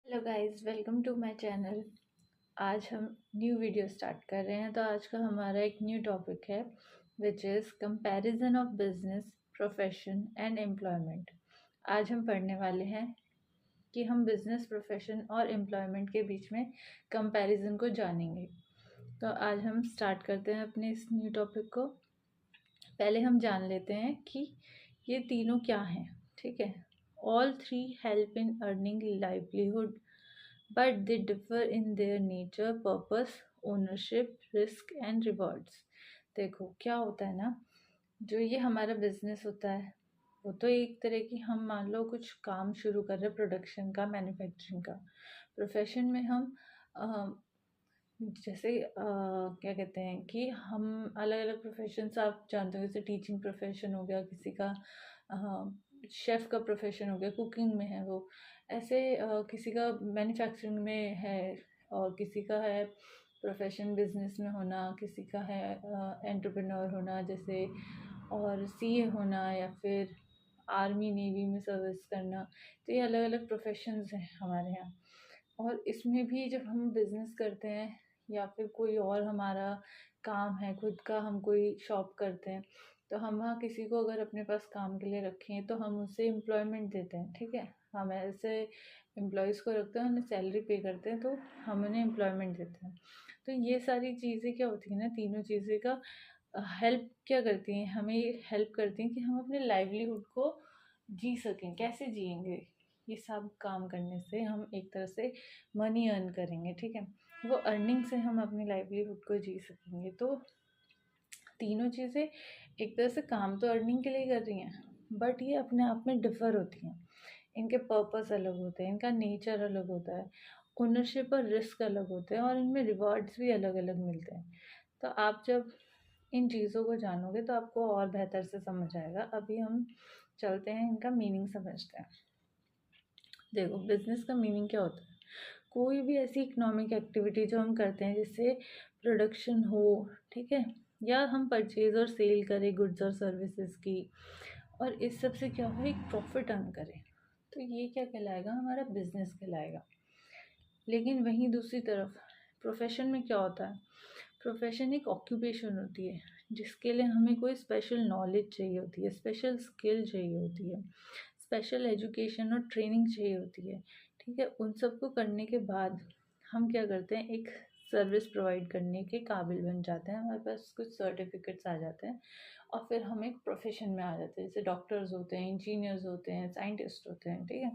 Hello guys, welcome to my channel. आज हम new video start कर रहे हैं। तो आज का हमारा एक न्यू टॉपिक है which is comparison of business, profession and employment. आज हम पढ़ने वाले हैं कि हम बिजनेस, प्रोफेशन और एम्प्लॉयमेंट के बीच में कंपैरिजन को जानेंगे। तो आज हम स्टार्ट करते हैं अपने इस न्यू टॉपिक को। पहले हम जान लेते हैं कि ये तीनों क्या हैं। ठीक है, all three help in earning livelihood but they differ in their nature, purpose, ownership, risk and rewards। देखो क्या होता है ना, जो ये हमारा बिजनेस होता है वो तो एक तरह की, हम मान लो कुछ काम शुरू कर रहे हैं प्रोडक्शन का, मैन्युफैक्चरिंग का। प्रोफेशन में हम जैसे क्या कहते हैं कि हम अलग अलग प्रोफेशंस आप जानते हो, जैसे टीचिंग प्रोफेशन हो गया किसी का, शेफ़ का प्रोफेशन हो गया, कुकिंग में है वो। ऐसे किसी का मैन्युफैक्चरिंग में है, और किसी का है प्रोफेशन बिजनेस में होना, किसी का है एंटरप्रेन्योर होना जैसे, और सीए होना, या फिर आर्मी नेवी में सर्विस करना। तो ये अलग अलग प्रोफेशंस हैं हमारे यहाँ। और इसमें भी जब हम बिज़नेस करते हैं या फिर कोई और हमारा काम है खुद का, हम कोई शॉप करते हैं, तो हम वहाँ किसी को अगर अपने पास काम के लिए रखें तो हम उसे एम्प्लॉयमेंट देते हैं। ठीक है, हम ऐसे एम्प्लॉयज़ को रखते हैं, उन्हें सैलरी पे करते हैं, तो हम उन्हें एम्प्लॉयमेंट देते हैं। तो ये सारी चीज़ें क्या होती हैं ना, तीनों चीज़ें का हेल्प क्या करती हैं, हमें ये हेल्प करती हैं कि हम अपने लाइवलीहुड को जी सकें। कैसे जिएंगे, ये सब काम करने से हम एक तरह से मनी अर्न करेंगे। ठीक है, वो अर्निंग से हम अपनी लाइवलीहुड को जी सकेंगे। तो तीनों चीज़ें एक तरह से काम तो अर्निंग के लिए कर रही हैं, बट ये अपने आप में डिफ़र होती हैं। इनके पर्पस अलग होते हैं, इनका नेचर अलग होता है, ओनरशिप और रिस्क अलग होते हैं, और इनमें रिवॉर्ड्स भी अलग अलग मिलते हैं। तो आप जब इन चीज़ों को जानोगे तो आपको और बेहतर से समझ आएगा। अभी हम चलते हैं, इनका मीनिंग समझते हैं। देखो, बिजनेस का मीनिंग क्या होता है? कोई भी ऐसी इकोनॉमिक एक्टिविटी जो हम करते हैं, जैसे प्रोडक्शन हो, ठीक है, या हम परचेज और सेल करें गुड्स और सर्विसेज की, और इस सब से क्या हो, एक प्रॉफिट अर्न करें, तो ये क्या कहलाएगा, हमारा बिजनेस कहलाएगा। लेकिन वहीं दूसरी तरफ प्रोफेशन में क्या होता है? प्रोफेशन एक ऑक्यूपेशन होती है जिसके लिए हमें कोई स्पेशल नॉलेज चाहिए होती है, स्पेशल स्किल चाहिए होती है, स्पेशल एजुकेशन और ट्रेनिंग चाहिए होती है। ठीक है, उन सबको करने के बाद हम क्या करते हैं, एक सर्विस प्रोवाइड करने के काबिल बन जाते हैं, हमारे पास कुछ सर्टिफिकेट्स आ जाते हैं, और फिर हम एक प्रोफेशन में आ जाते हैं। जैसे डॉक्टर्स होते हैं, इंजीनियर्स होते हैं, साइंटिस्ट होते हैं। ठीक है,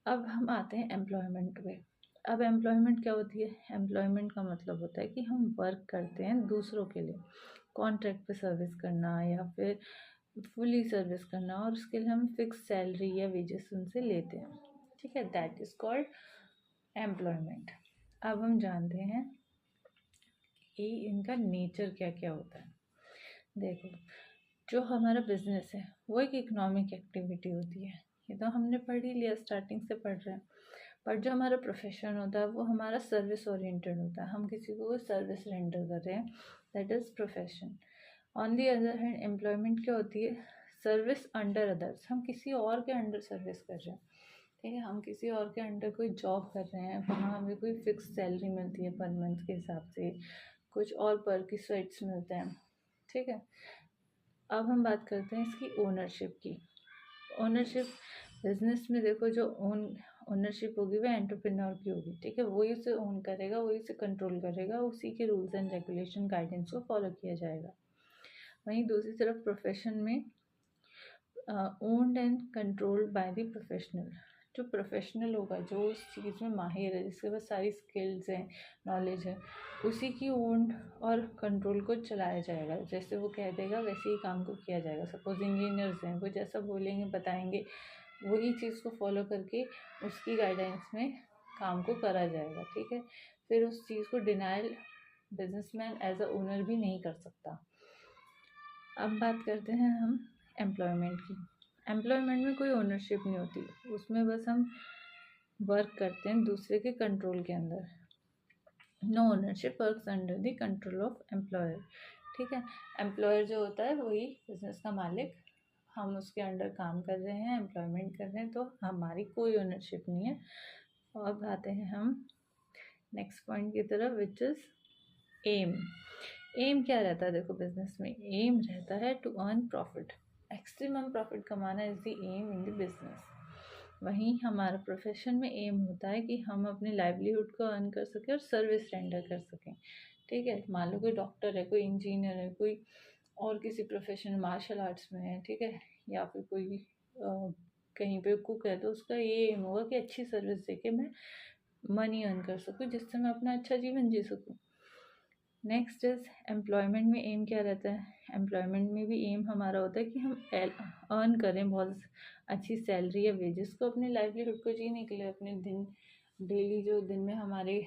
अब हम आते हैं एम्प्लॉयमेंट पे। अब एम्प्लॉयमेंट क्या होती है? एम्प्लॉयमेंट का मतलब होता है कि हम वर्क करते हैं दूसरों के लिए, कॉन्ट्रैक्ट पे सर्विस करना या फिर फुली सर्विस करना, और उसके लिए हम फिक्स सैलरी या वेजेस उनसे लेते हैं। ठीक है, दैट इज़ कॉल्ड एम्प्लॉयमेंट। अब हम जानते हैं कि इनका नेचर क्या क्या होता है। देखो, जो हमारा बिजनेस है वो एक इकोनॉमिक एक्टिविटी होती है, ये तो हमने पढ़ ही लिया, स्टार्टिंग से पढ़ रहे हैं। पर जो हमारा प्रोफेशन होता है वो हमारा सर्विस ओरिएंटेड होता है, हम किसी को सर्विस रेंडर कर रहे हैं, that is profession. On the other hand employment क्या होती है? सर्विस अंडर अदर्स, हम किसी और के अंडर सर्विस कर रहे हैं। ठीक है, हम किसी और के अंडर कोई जॉब कर रहे हैं, वहाँ हमें कोई फिक्स सैलरी मिलती है पर मंथ के हिसाब से, कुछ और पर की स्वेट्स मिलते हैं। ठीक है, अब हम बात करते हैं इसकी ओनरशिप की। ओनरशिप बिजनेस में देखो, जो ओनरशिप होगी वह एंटरप्रेन्योर की होगी। ठीक है, वही उसे ओन करेगा, वही उसे कंट्रोल करेगा, उसी के रूल्स एंड रेगुलेशन गाइडेंस को फॉलो किया जाएगा। वहीं दूसरी तरफ प्रोफेशन में owned and controlled by the professional. जो प्रोफेशनल होगा, जो उस चीज़ में माहिर है, जिसके पास सारी स्किल्स हैं, नॉलेज है, उसी की ओन्ड और कंट्रोल को चलाया जाएगा। जैसे वो कह देगा वैसे ही काम को किया जाएगा। सपोज इंजीनियर्स हैं, वो जैसा बोलेंगे बताएंगे, वही चीज़ को फॉलो करके उसकी गाइडेंस में काम को करा जाएगा। ठीक है, फिर उस चीज़ को denial businessman as a owner भी नहीं कर सकता। अब बात करते हैं हम एम्प्लॉयमेंट की। एम्प्लॉयमेंट में कोई ओनरशिप नहीं होती, उसमें बस हम वर्क करते हैं दूसरे के कंट्रोल के अंदर। No ownership works under the control of employer. ठीक है, एम्प्लॉयर जो होता है वही बिजनेस का मालिक, हम उसके अंडर काम कर रहे हैं, एम्प्लॉयमेंट कर रहे हैं, तो हमारी कोई ओनरशिप नहीं है, अब आते हैं हम नेक्स्ट पॉइंट की तरफ, विच इज़ एम। एम क्या रहता है? देखो बिजनेस में एम रहता है to earn profit, extremum profit कमाना is the aim in the business. वहीं हमारा प्रोफेशन में एम होता है कि हम अपने लाइवलीहुड को अर्न कर सकें और सर्विस रेंडर कर सकें। ठीक है, मान लो कोई डॉक्टर है, कोई इंजीनियर है, कोई और किसी प्रोफेशन मार्शल आर्ट्स में है, ठीक है, या फिर कोई कहीं पे कुक है, तो उसका ये एम होगा कि अच्छी सर्विस देके मैं मनी अर्न कर सकूँ, जिससे मैं अपना अच्छा जीवन जी सकूँ। नेक्स्ट इज एम्प्लॉयमेंट में एम क्या रहता है? एम्प्लॉयमेंट में भी एम हमारा होता है कि हम अर्न करें बहुत अच्छी सैलरी या वेजेस को अपने लाइवलीहुड को जीने के लिए, अपने दिन डेली जो दिन में हमारे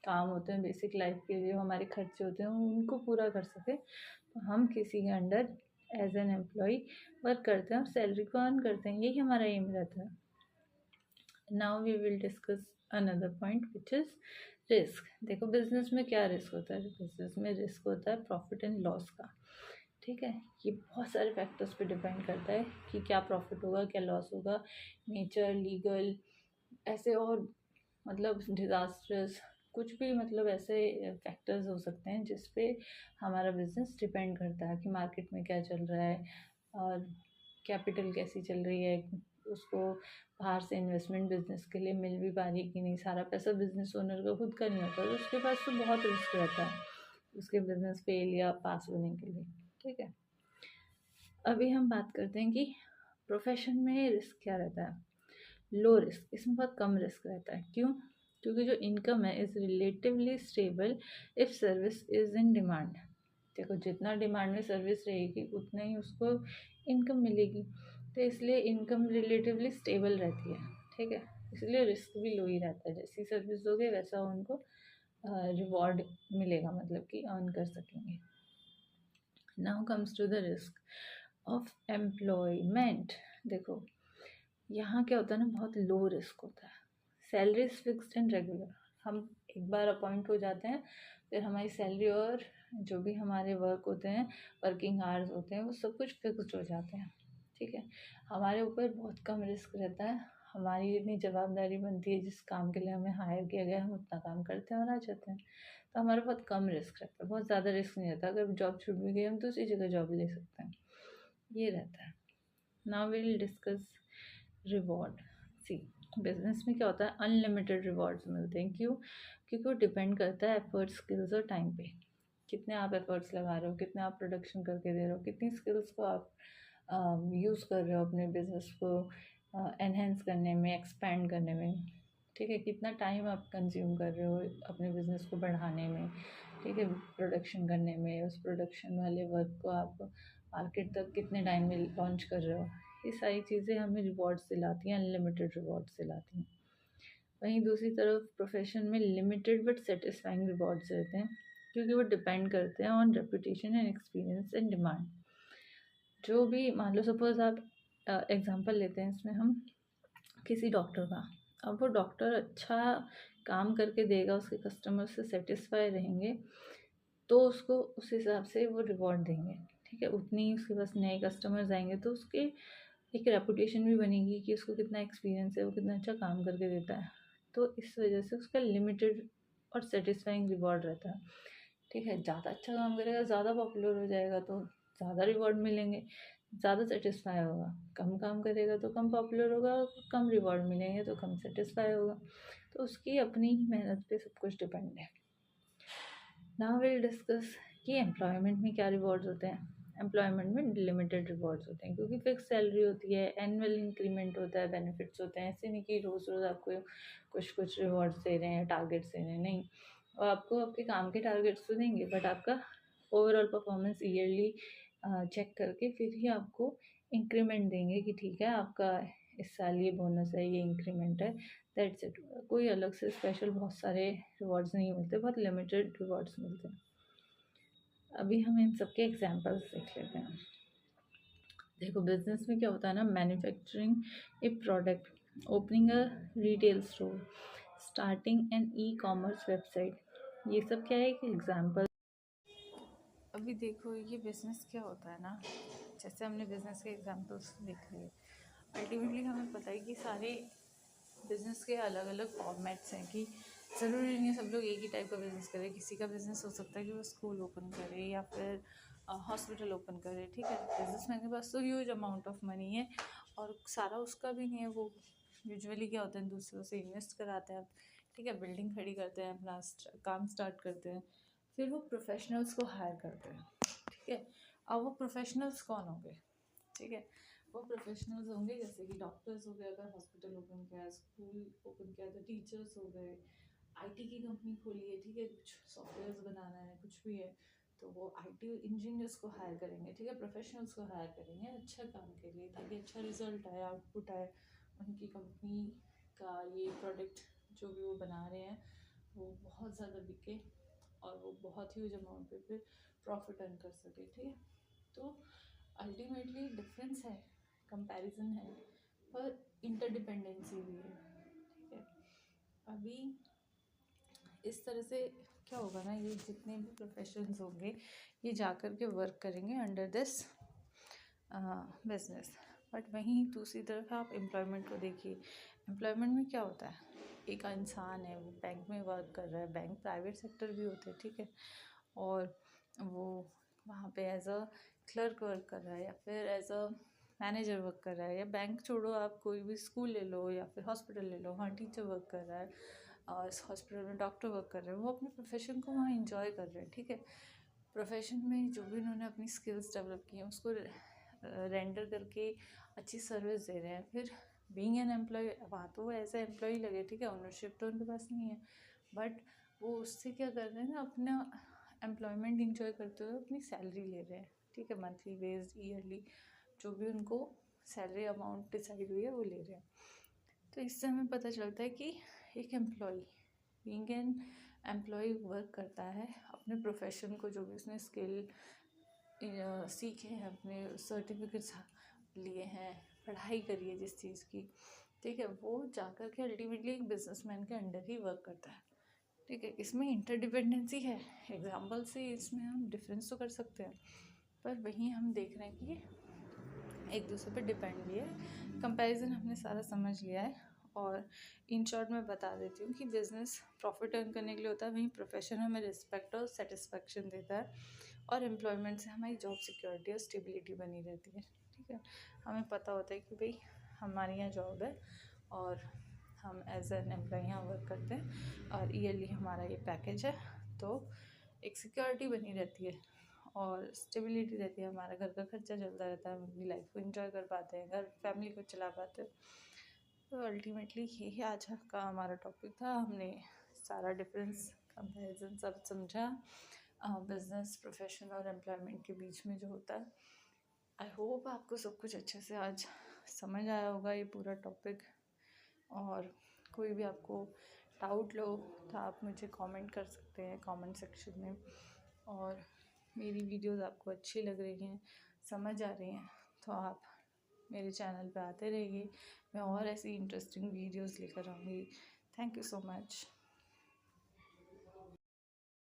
काम होते हैं, बेसिक लाइफ के जो हमारे खर्चे होते हैं उनको पूरा कर सके, तो हम किसी के under as an employee work करते हैं और सैलरी को अर्न करते हैं, यही हमारा एम रहता है। Now we will discuss another point which is risk. देखो बिजनेस में क्या रिस्क होता है? बिजनेस में रिस्क होता है प्रॉफिट एंड लॉस का। ठीक है, ये बहुत सारे फैक्टर्स पे डिपेंड करता है कि क्या प्रॉफिट होगा, क्या लॉस होगा, नेचर, लीगल, ऐसे और मतलब डिज़ास्टर्स, कुछ भी, मतलब ऐसे फैक्टर्स हो सकते हैं जिस पे हमारा बिजनेस डिपेंड करता है कि मार्केट में क्या चल रहा है और कैपिटल कैसी चल रही है, उसको बाहर से इन्वेस्टमेंट बिजनेस के लिए मिल भी पा रही है कि नहीं, सारा पैसा बिजनेस ओनर का खुद का नहीं होता, तो उसके पास तो बहुत रिस्क रहता है उसके बिजनेस फेल या पास होने के लिए। ठीक है, अभी हम बात करते हैं कि प्रोफेशन में रिस्क क्या रहता है। लो रिस्क, इसमें बहुत कम रिस्क रहता है। क्यों? क्योंकि जो इनकम है is relatively stable if service is in demand. देखो जितना डिमांड में सर्विस रहेगी उतना ही उसको इनकम मिलेगी, तो इसलिए इनकम रिलेटिवली स्टेबल रहती है। ठीक है, इसलिए रिस्क भी लो ही रहता है, जैसी सर्विस दोगे वैसा उनको रिवॉर्ड मिलेगा, मतलब कि अर्न कर सकेंगे। Now comes to the risk of employment. देखो यहाँ क्या होता है ना, बहुत लो रिस्क होता है। Salary is fixed and regular, हम एक बार अपॉइंट हो जाते हैं, फिर हमारी सैलरी और जो भी हमारे वर्क होते हैं, वर्किंग आवर्स होते हैं, वो सब कुछ फिक्स्ड हो जाते हैं। ठीक है, हमारे ऊपर बहुत कम रिस्क रहता है, हमारी जितनी जवाबदारी बनती है, जिस काम के लिए हमें हायर किया गया हम उतना काम करते हैं और आ जाते हैं, तो हमारा बहुत कम रिस्क रहता है, बहुत ज़्यादा रिस्क नहीं रहता। अगर जॉब छूट भी गई हम दूसरी जगह जॉब ले सकते हैं, ये रहता है। Now we will discuss reward. See, business में क्या होता है, अनलिमिटेड रिवॉर्ड्स मिलते हैं। क्यों? क्योंकि वो डिपेंड करता है एफर्ट्स, स्किल्स और टाइम पे, कितने आप एफर्ट्स लगा रहे हो, कितने आप प्रोडक्शन करके दे रहे हो, कितनी स्किल्स को आप यूज़ कर रहे हो अपने बिजनेस को एनहेंस करने में, एक्सपैंड करने में। ठीक है, कितना टाइम आप कंज्यूम कर रहे हो अपने बिजनेस को बढ़ाने में, ठीक है, प्रोडक्शन करने में, उस प्रोडक्शन वाले वर्क को आप मार्केट तक कितने टाइम में लॉन्च कर रहे हो, ये सारी चीज़ें हमें रिवॉर्ड्स दिलाती हैं, अनलिमिटेड रिवॉर्ड्स दिलाती हैं। वहीं दूसरी तरफ प्रोफेशन में लिमिटेड बट सेटिस्फाइंग रिवॉर्ड्स रहते हैं, क्योंकि वो डिपेंड करते हैं on reputation and experience and demand. जो भी, मान लो सपोज आप एग्जांपल लेते हैं इसमें हम किसी डॉक्टर का, अब वो डॉक्टर अच्छा काम करके देगा, उसके कस्टमर से सेटिस्फाई रहेंगे, तो उसको उस हिसाब से वो रिवॉर्ड देंगे। ठीक है, उतनी ही उसके पास नए कस्टमर्स आएंगे, तो उसके एक रेपुटेशन भी बनेगी कि उसको कितना एक्सपीरियंस है, वो कितना अच्छा काम करके देता है, तो इस वजह से उसका लिमिटेड और सेटिस्फाइंग रिवॉर्ड रहता है। ठीक है, ज़्यादा अच्छा काम करेगा, ज़्यादा पॉपुलर हो जाएगा, तो ज़्यादा रिवॉर्ड मिलेंगे, ज़्यादा सेटिस्फाई होगा। कम काम करेगा तो कम पॉपुलर होगा, कम रिवॉर्ड मिलेंगे तो कम सेटिस्फाई होगा, तो उसकी अपनी ही मेहनत पे सब कुछ डिपेंड है। नाउ विल डिस्कस कि एम्प्लॉयमेंट में क्या रिवॉर्ड्स होते हैं। एम्प्लॉयमेंट में लिमिटेड रिवॉर्ड्स होते हैं, क्योंकि फिक्स सैलरी होती है, एनुअल इंक्रीमेंट होता है, बेनिफिट्स होते हैं, ऐसे नहीं कि रोज़ रोज़ आपको कुछ कुछ रिवॉर्ड्स दे रहे हैं, टारगेट्स दे रहे हैं, नहीं। और आपको आपके काम के टारगेट्स तो देंगे, बट आपका ओवरऑल परफॉर्मेंस ईयरली चेक करके फिर ही आपको इंक्रीमेंट देंगे कि ठीक है आपका इस साल ये बोनस है, ये इंक्रीमेंट है, दैट्स इट। कोई अलग से स्पेशल बहुत सारे रिवॉर्ड्स नहीं मिलते, बहुत लिमिटेड रिवॉर्ड्स मिलते हैं। अभी हम इन सब के एग्जांपल्स देख लेते हैं। देखो बिजनेस में क्या होता है ना, manufacturing a product, opening a retail store, starting an e commerce website, ये सब क्या है, एक एग्जांपल। अभी देखो ये बिजनेस क्या होता है ना, जैसे हमने बिजनेस के एग्जांपल्स देख लिए, अल्टीमेटली हमें पता है कि सारे बिज़नेस के अलग अलग फॉर्मेट्स हैं कि ज़रूरी नहीं है सब लोग एक ही टाइप का बिज़नेस करें। किसी का बिज़नेस हो सकता है कि वो स्कूल ओपन करे या फिर हॉस्पिटल ओपन करे, ठीक है। बिजनेसमैन के पास तो ह्यूज अमाउंट ऑफ मनी है और सारा उसका भी नहीं है। वो यूजुअली क्या होता है, दूसरों से इन्वेस्ट कराते हैं, ठीक है, बिल्डिंग खड़ी करते हैं, अपना काम स्टार्ट करते हैं, फिर वो प्रोफेशनल्स को हायर करते हैं, ठीक है। अब वो प्रोफेशनल्स कौन होंगे, ठीक है। वो प्रोफेशनल्स होंगे जैसे कि डॉक्टर्स हो गए, अगर हॉस्पिटल ओपन किया, स्कूल ओपन किया, तो टीचर्स हो गए, आईटी की कंपनी खोली है, ठीक है, कुछ सॉफ्टवेयर्स बनाना है, कुछ भी है, तो वो आईटी इंजीनियर्स को हायर करेंगे, ठीक है, प्रोफेशनल्स को हायर करेंगे अच्छा काम के लिए, ताकि अच्छा रिजल्ट आए, आउटपुट आए, उनकी कंपनी का ये प्रोडक्ट जो भी वो बना रहे हैं वो बहुत ज़्यादा बिके और वो बहुत ह्यूज अमाउंट पे फिर प्रॉफिट अर्न कर सके, ठीक है। तो अल्टीमेटली डिफरेंस है, कंपैरिजन है, पर इंटरडिपेंडेंसी भी है, ठीक है। अभी इस तरह से क्या होगा ना, ये जितने भी प्रोफेशंस होंगे ये जाकर के वर्क करेंगे अंडर दिस बिजनेस। बट वहीं दूसरी तरफ आप एम्प्लॉयमेंट को देखिए। एम्प्लॉयमेंट में क्या होता है, एक इंसान है वो बैंक में वर्क कर रहा है, बैंक प्राइवेट सेक्टर भी होते हैं, ठीक है, और वो वहाँ पे एज अ क्लर्क वर्क कर रहा है या फिर एज अ मैनेजर वर्क कर रहा है, या बैंक छोड़ो आप कोई भी स्कूल ले लो या फिर हॉस्पिटल ले लो, वहाँ टीचर वर्क कर रहा है और इस हॉस्पिटल में डॉक्टर वर्क कर रहे हैं, वो अपने प्रोफेशन को वहाँ इंजॉय कर रहे हैं, ठीक है। प्रोफेशन में जो भी उन्होंने अपनी स्किल्स डेवलप की हैं उसको रेंडर करके अच्छी सर्विस दे रहे हैं। फिर बीइंग एन एम्प्लॉय, वहाँ तो वो एज ए एम्प्लॉय लगे, ठीक है, ओनरशिप तो उनके पास नहीं है, बट वो उससे क्या कर रहे हैं ना, अपना एम्प्लॉयमेंट इंजॉय करते हुए अपनी सैलरी ले रहे हैं, ठीक है, मंथली बेस्ड, ईयरली, जो भी उनको सैलरी अमाउंट डिसाइड हुई है वो ले रहे हैं। तो इससे हमें पता चलता है कि एक employee, being an employee, work करता है अपने प्रोफेशन को, जो भी उसने स्किल सीखे हैं, अपने सर्टिफिकेट्स लिए हैं, पढ़ाई करी है जिस चीज़ की, ठीक है, वो जाकर के अल्टीमेटली एक बिजनेसमैन के अंडर ही वर्क करता है, ठीक है। इसमें इंटरडिपेंडेंसी है, एग्जाम्पल से इसमें हम डिफरेंस तो कर सकते हैं, पर वहीं हम देख रहे हैं कि एक दूसरे पर डिपेंड भी है। कंपैरिजन हमने सारा समझ लिया है, और इन शॉर्ट मैं बता देती हूँ कि बिज़नेस प्रॉफिट अर्न करने के लिए होता है, वहीं प्रोफेशन हमें रिस्पेक्ट और सेटिस्फेक्शन देता है, और एम्प्लॉयमेंट से हमारी जॉब सिक्योरिटी और स्टेबिलिटी बनी रहती है, ठीक है। हमें पता होता है कि भाई हमारे यहाँ जॉब है और हम एज एन एम्प्लॉय यहाँ वर्क करते हैं और ईयरली हमारा ये पैकेज है, तो एक सिक्योरिटी बनी रहती है और स्टेबिलिटी रहती है, हमारा घर का खर्चा चलता रहता है, हम अपनी लाइफ को एंजॉय कर पाते हैं, घर फैमिली को चला पाते हैं। तो अल्टीमेटली यही आज का हमारा टॉपिक था। हमने सारा डिफरेंस, कंपैरिजन सब समझा बिजनेस, प्रोफेशन और एम्प्लॉयमेंट के बीच में जो होता है। आई होप आपको सब कुछ अच्छे से आज समझ आया होगा ये पूरा टॉपिक, और कोई भी आपको डाउट लो तो आप मुझे कमेंट कर सकते हैं कमेंट सेक्शन में, और मेरी वीडियोस आपको अच्छी लग रही हैं, समझ आ रही हैं, तो आप मेरे चैनल पे आते रहिए, मैं और ऐसी इंटरेस्टिंग वीडियोस लेकर आऊँगी। Thank you so much.